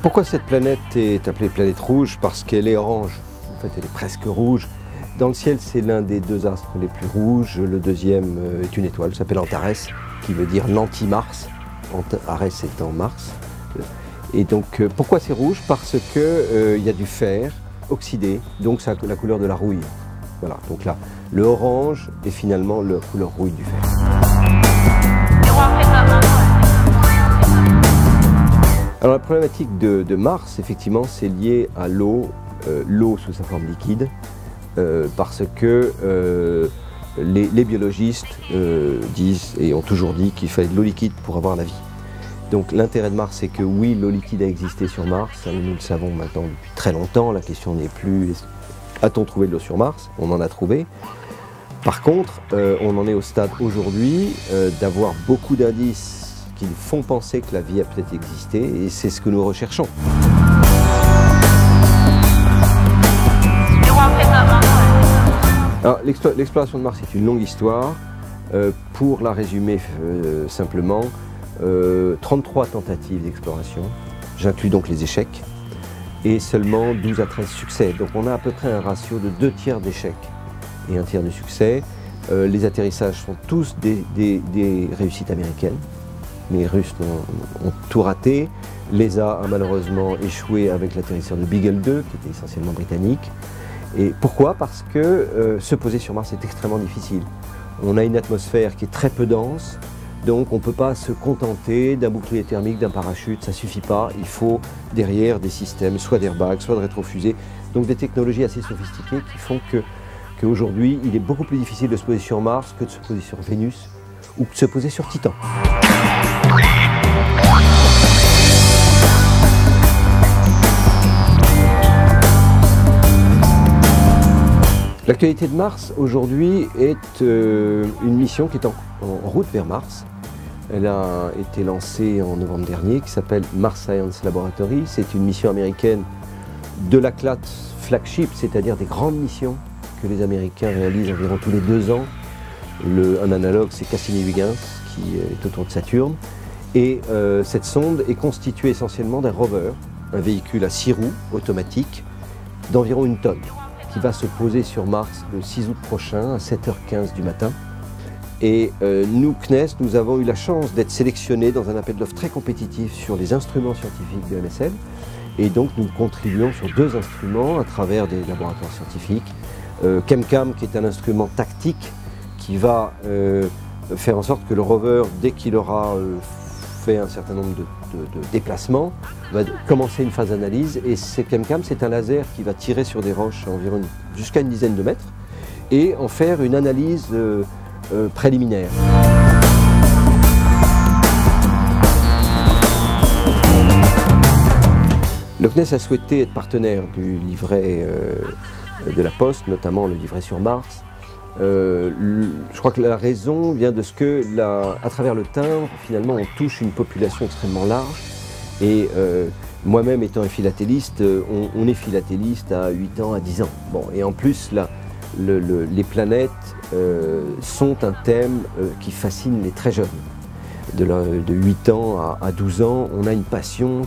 Pourquoi cette planète est appelée planète rouge? Parce qu'elle est orange. En fait, elle est presque rouge. Dans le ciel, c'est l'un des deux astres les plus rouges. Le deuxième est une étoile, s'appelle Antares, qui veut dire l'anti-Mars. Antares étant Mars. Et donc, pourquoi c'est rouge? Parce qu'il y a du fer oxydé, donc ça a la couleur de la rouille. Voilà, donc là, le orange est finalement la couleur rouille du fer. Alors la problématique de Mars, effectivement, c'est lié à l'eau, l'eau sous sa forme liquide, parce que les biologistes disent et ont toujours dit qu'il fallait de l'eau liquide pour avoir la vie. Donc l'intérêt de Mars, c'est que oui, l'eau liquide a existé sur Mars, nous le savons maintenant depuis très longtemps, la question n'est plus a-t-on trouvé de l'eau sur Mars? On en a trouvé. Par contre, on en est au stade aujourd'hui d'avoir beaucoup d'indices qui font penser que la vie a peut-être existé, et c'est ce que nous recherchons. Alors, l'exploration de Mars est une longue histoire. Pour la résumer simplement, 33 tentatives d'exploration, j'inclus donc les échecs, et seulement 12 à 13 succès. Donc on a à peu près un ratio de 2 tiers d'échecs et 1 tiers de succès. Les atterrissages sont tous des réussites américaines. Les Russes ont tout raté. L'ESA a malheureusement échoué avec l'atterrisseur de Beagle 2, qui était essentiellement britannique. Et pourquoi? Parce que se poser sur Mars est extrêmement difficile. On a une atmosphère qui est très peu dense, donc on ne peut pas se contenter d'un bouclier thermique, d'un parachute, ça ne suffit pas. Il faut derrière des systèmes, soit d'airbag, soit de rétrofusées, donc des technologies assez sophistiquées qui font qu'aujourd'hui, il est beaucoup plus difficile de se poser sur Mars que de se poser sur Vénus ou de se poser sur Titan. L'actualité de Mars aujourd'hui est une mission qui est en route vers Mars. Elle a été lancée en novembre dernier, qui s'appelle Mars Science Laboratory. C'est une mission américaine de la classe flagship, c'est-à-dire des grandes missions que les Américains réalisent environ tous les 2 ans. Un analogue, c'est Cassini-Huygens, qui est autour de Saturne. Et cette sonde est constituée essentiellement d'un rover, un véhicule à 6 roues automatique d'environ 1 tonne, qui va se poser sur Mars le 6 août prochain à 7h15 du matin. Et nous, CNES, nous avons eu la chance d'être sélectionnés dans un appel d'offres très compétitif sur les instruments scientifiques de MSL. Et donc nous contribuons sur 2 instruments à travers des laboratoires scientifiques. ChemCam, qui est un instrument tactique qui va faire en sorte que le rover, dès qu'il aura fait un certain nombre de déplacements, va commencer une phase d'analyse. Et ChemCam, c'est un laser qui va tirer sur des roches environ jusqu'à une dizaine de mètres et en faire une analyse préliminaire. Le CNES a souhaité être partenaire du livret de la Poste, notamment le livret sur Mars. Je crois que la raison vient de ce que, à travers le timbre, finalement, on touche une population extrêmement large. Et moi-même étant un philatéliste, on est philatéliste à 8 ans, à 10 ans. Bon, et en plus, les planètes sont un thème qui fascine les très jeunes. De 8 ans à 12 ans, on a une passion,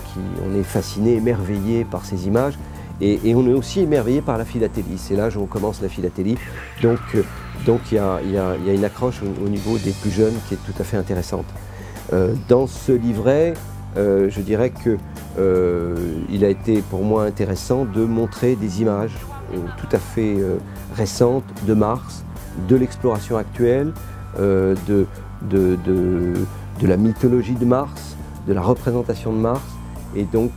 on est fasciné, émerveillé par ces images. Et on est aussi émerveillé par la philatélie. C'est l'âge où on commence la philatélie. Donc il y a une accroche au niveau des plus jeunes qui est tout à fait intéressante. Dans ce livret, je dirais qu'il a été pour moi intéressant de montrer des images tout à fait récentes de Mars, de l'exploration actuelle, de la mythologie de Mars, de la représentation de Mars. Et donc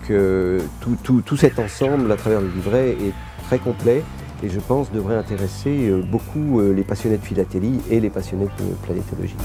tout cet ensemble à travers le livret est très complet et je pense devrait intéresser beaucoup les passionnés de philatélie et les passionnés de planétologie.